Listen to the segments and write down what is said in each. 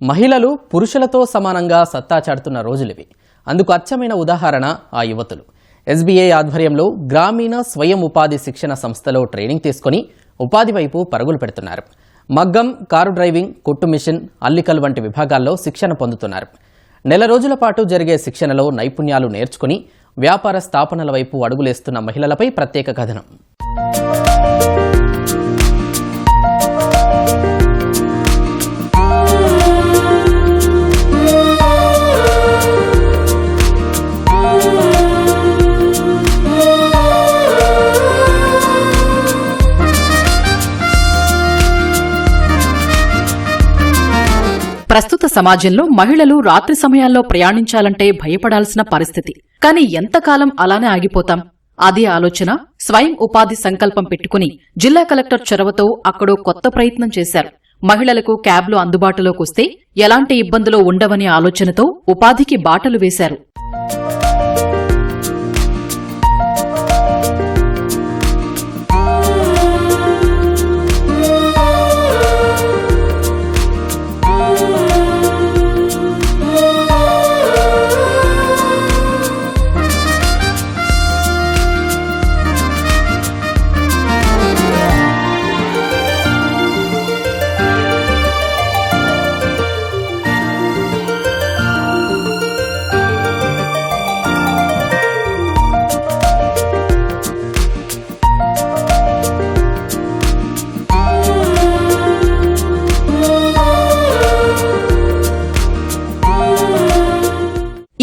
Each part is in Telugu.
మహిళలు పురుషులతో సమానంగా సత్తా చాటుతున్న రోజులివి. అందుకు అచ్చమైన ఉదాహరణ ఆ యువతులు. ఎస్బీఐ ఆధ్వర్యంలో గ్రామీణ స్వయం ఉపాధి శిక్షణ సంస్థలో ట్రైనింగ్ తీసుకుని ఉపాధి వైపు పరుగులు పెడుతున్నారు. మగ్గం, కారు డ్రైవింగ్, కుట్టు మిషన్, అల్లికలు వంటి విభాగాల్లో శిక్షణ పొందుతున్నారు. నెల రోజుల పాటు జరిగే శిక్షణలో నైపుణ్యాలు నేర్చుకుని వ్యాపార స్థాపనల వైపు అడుగులేస్తున్న మహిళలపై ప్రత్యేక కథనం. ప్రస్తుత సమాజంలో మహిళలు రాత్రి సమయాల్లో ప్రయాణించాలంటే భయపడాల్సిన పరిస్థితి. కానీ ఎంతకాలం అలానే ఆగిపోతాం? అదే ఆలోచన స్వయం ఉపాధి సంకల్పం పెట్టుకుని జిల్లా కలెక్టర్ చొరవతో అక్కడో కొత్త ప్రయత్నం చేశారు. మహిళలకు క్యాబ్లు అందుబాటులోకొస్తే ఎలాంటి ఇబ్బందులు ఉండవనే ఆలోచనతో ఉపాధికి బాటలు వేశారు.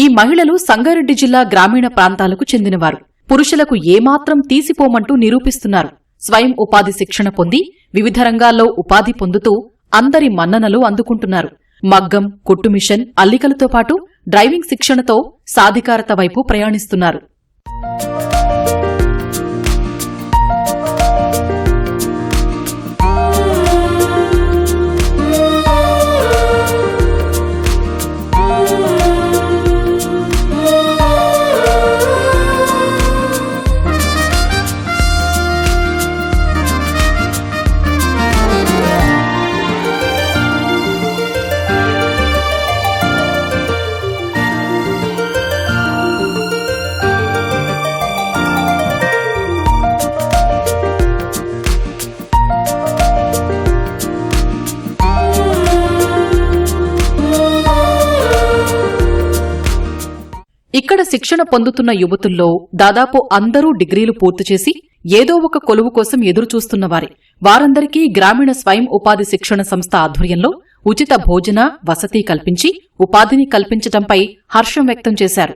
ఈ మహిళలు సంగారెడ్డి జిల్లా గ్రామీణ ప్రాంతాలకు చెందినవారు. పురుషులకు ఏమాత్రం తీసిపోమంటూ నిరూపిస్తున్నారు. స్వయం ఉపాధి శిక్షణ పొంది వివిధ రంగాల్లో ఉపాధి పొందుతూ అందరి మన్ననలు అందుకుంటున్నారు. మగ్గం, కుట్టు మిషన్, అల్లికలతో పాటు డ్రైవింగ్ శిక్షణతో సాధికారత వైపు ప్రయాణిస్తున్నారు. ఇక్కడ శిక్షణ పొందుతున్న యువతుల్లో దాదాపు అందరూ డిగ్రీలు పూర్తి చేసి ఏదో ఒక కొలువు కోసం ఎదురుచూస్తున్నవారే. వారందరికీ గ్రామీణ స్వయం ఉపాధి శిక్షణ సంస్థ ఆధ్వర్యంలో ఉచిత భోజన, వసతి కల్పించి ఉపాధిని కల్పించడంపై హర్షం వ్యక్తం చేశారు.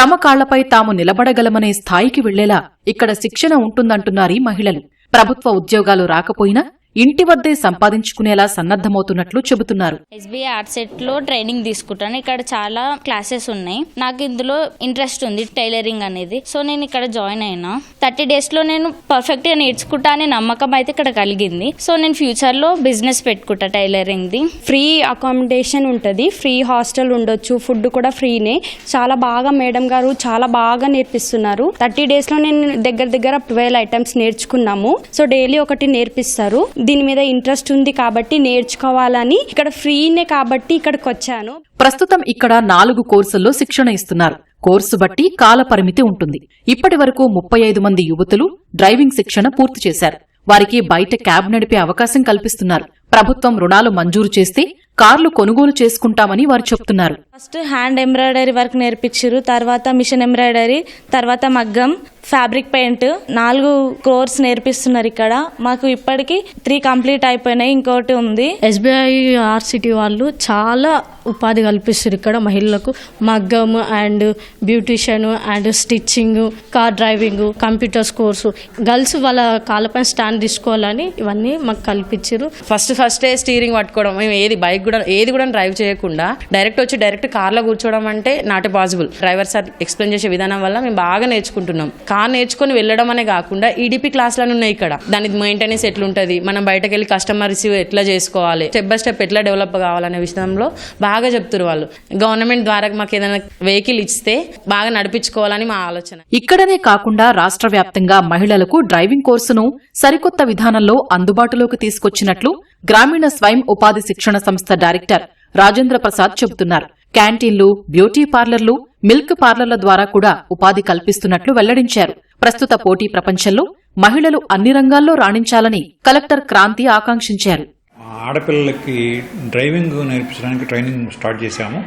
తమ కాళ్లపై తాము నిలబడగలమనే స్థాయికి వెళ్లేలా ఇక్కడ శిక్షణ ఉంటుందంటున్నారీ మహిళలు. ప్రభుత్వ ఉద్యోగాలు రాకపోయినా ఇంటి వద్దే సంపాదించుకునేలా సన్నద్దమవుతున్నట్లు చెబుతున్నారు. ఎస్బీఐ ఆర్ట్ సెట్ లో ట్రైనింగ్ తీసుకుంటాను. ఇక్కడ చాలా క్లాసెస్ ఉన్నాయి. నాకు ఇందులో ఇంట్రెస్ట్ ఉంది, టైలరింగ్ అనేది. సో నేను ఇక్కడ జాయిన్ అయినా 30 days లో నేను పర్ఫెక్ట్ గా నేర్చుకుంటా అనే నమ్మకం అయితే ఇక్కడ కలిగింది. సో నేను ఫ్యూచర్ లో బిజినెస్ పెట్టుకుంటా టైలరింగ్ ది. ఫ్రీ అకామిడేషన్ ఉంటుంది, ఫ్రీ హాస్టల్ ఉండొచ్చు, ఫుడ్ కూడా ఫ్రీనే. చాలా బాగా మేడం గారు చాలా బాగా నేర్పిస్తున్నారు. 30 days లో నేను దగ్గర 12 ఐటమ్స్ నేర్చుకున్నాము. సో డైలీ ఒకటి నేర్పిస్తారు. దీని మీద ఇంట్రెస్ట్ ఉంది కాబట్టి నేర్చుకోవాలని, ఇక్కడ ఫ్రీనే కాబట్టి ఇక్కడికి వచ్చాను. ప్రస్తుతం ఇక్కడ 4 కోర్సుల్లో శిక్షణ ఇస్తున్నారు. కోర్సు బట్టి కాల పరిమితి ఉంటుంది. ఇప్పటి వరకు 35 మంది యువతులు డ్రైవింగ్ శిక్షణ పూర్తి చేశారు. వారికి బయట క్యాబ్ నడిపే అవకాశం కల్పిస్తున్నారు. ప్రభుత్వం రుణాలు మంజూరు చేస్తే కార్లు కొనుగోలు చేసుకుంటామని వారు చెప్తున్నారు. ఫస్ట్ హ్యాండ్ ఎంబ్రాయిడరీ వర్క్ నేర్పించారు, తర్వాత మిషన్ ఎంబ్రాయిడరీ, తర్వాత మగ్గం, ఫ్యాబ్రిక్ పెయింట్ 4 కోర్స్ నేర్పిస్తున్నారు ఇక్కడ. మాకు ఇప్పటికి 3 కంప్లీట్ అయిపోయినాయి, ఇంకోటి ఉంది. ఎస్బీఐ ఆర్ట్ సిటీ వాళ్ళు చాలా ఉపాధి కల్పిస్తారు ఇక్కడ మహిళలకు. మగ్గం and beautician and stitching, car driving, computers course. Girls వాళ్ళ కాళ్ళపైన స్టాండ్ తీసుకోవాలని ఇవన్నీ మాకు కల్పించారు. ఫస్టే స్టీరింగ్ పట్టుకోవడం, మేము ఏది కూడా డ్రైవ్ చేయకుండా డైరెక్ట్ కార్లో కూర్చోవడం అంటే not possible. Driver sir explain చేసే విధానం వల్ల మేము బాగా నేర్చుకుంటున్నాం. కార్ నేర్చుకుని వెళ్ళడం అనే కాకుండా ఈడిపి క్లాసులు ఉన్నాయి ఇక్కడ. దాని మెయింటెనెన్స్ ఎట్లుంటది, మనం బయటకు వెళ్ళి కస్టమర్ రిసీవ్ ఎట్లా చేసుకోవాలి, స్టెప్ బై స్టెప్ ఎట్లా డెవలప్ కావాలనే విషయంలో బాగా చెప్తారు వాళ్ళు. గవర్నమెంట్ ద్వారా మాకు ఏదైనా వెహికల్ ఇస్తే బాగా నడిపించుకోవాలని మా ఆలోచన. ఇక్కడనే కాకుండా రాష్ట్ర వ్యాప్తంగా మహిళలకు డ్రైవింగ్ కోర్సును సరికొత్త విధానంలో అందుబాటులోకి తీసుకొచ్చినట్లు గ్రామీణ స్వయం ఉపాధి శిక్షణ సంస్థ డైరెక్టర్ రాజేంద్ర ప్రసాద్ చెబుతున్నారు. క్యాంటీన్లు, బ్యూటీ పార్లర్లు, మిల్క్ పార్లర్ల ద్వారా కూడా ఉపాధి కల్పిస్తున్నట్లు వెల్లడించారు. ప్రస్తుత పోటీ ప్రపంచంలో మహిళలు అన్ని రంగాల్లో రాణించాలని కలెక్టర్ క్రాంతి ఆకాంక్షించారు. ఆడపిల్లలకి డ్రైవింగ్ నేర్పించడానికి ట్రైనింగ్ స్టార్ట్ చేశాము.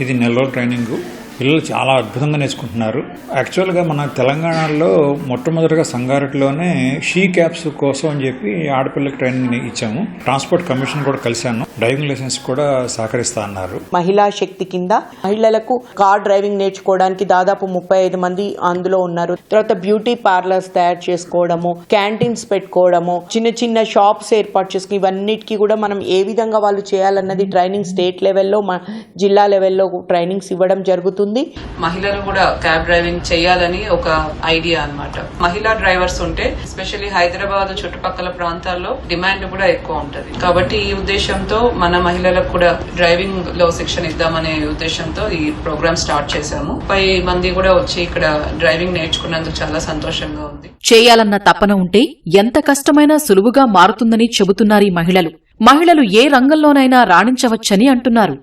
ఇది నెల రోజుల ట్రైనింగ్. పిల్లలు చాలా అద్భుతంగా నేర్చుకుంటున్నారు. యాక్చువల్గా మన తెలంగాణలో మొట్టమొదటిగా సంగారెడ్డిలోనే షీ క్యాబ్స్ కోసం అని చెప్పి ఆడపిల్లకి ట్రైనింగ్ ఇచ్చాము. ట్రాన్స్పోర్ట్ కమిషన్ కూడా కలిశాను. డ్రైవింగ్ లైసెన్స్ కూడా సహకరిస్తా అన్నారు. మహిళా శక్తి కింద మహిళలకు కార్ డ్రైవింగ్ నేర్చుకోవడానికి దాదాపు 35 మంది అందులో ఉన్నారు. తర్వాత బ్యూటీ పార్లర్స్ తయారు చేసుకోవడము, క్యాంటీన్స్ పెట్టుకోవడము, చిన్న షాప్స్ ఏర్పాటు చేసుకుని ఇవన్నిటికీ కూడా మనం ఏ విధంగా వాళ్ళు చేయాలన్నది ట్రైనింగ్ స్టేట్ లెవెల్లో, జిల్లా లెవెల్లో ట్రైనింగ్స్ ఇవ్వడం జరుగుతుంది. మహిళలు కూడా క్యాబ్ డ్రైవింగ్ చేయాలని ఒక ఐడియా అన్నమాట. మహిళా డ్రైవర్స్ ఉంటే ఎస్పెషల్లీ హైదరాబాద్ చుట్టుపక్కల ప్రాంతాల్లో డిమాండ్ కూడా ఎక్కువ ఉంటది. కాబట్టి ఈ ఉద్దేశంతో మన మహిళలకు కూడా డ్రైవింగ్ లో శిక్షణ ఇద్దామనే ఉద్దేశంతో ఈ ప్రోగ్రామ్ స్టార్ట్ చేశాము. 10 మంది కూడా వచ్చి ఇక్కడ డ్రైవింగ్ నేర్చుకున్నందుకు చాలా సంతోషంగా ఉంది. చేయాలన్న తపన ఉంటే ఎంత కష్టమైనా సులువుగా మారుతుందని చెబుతున్నారు ఈ మహిళలు. మహిళలు ఏ రంగంలోనైనా రాణించవచ్చని అంటున్నారు.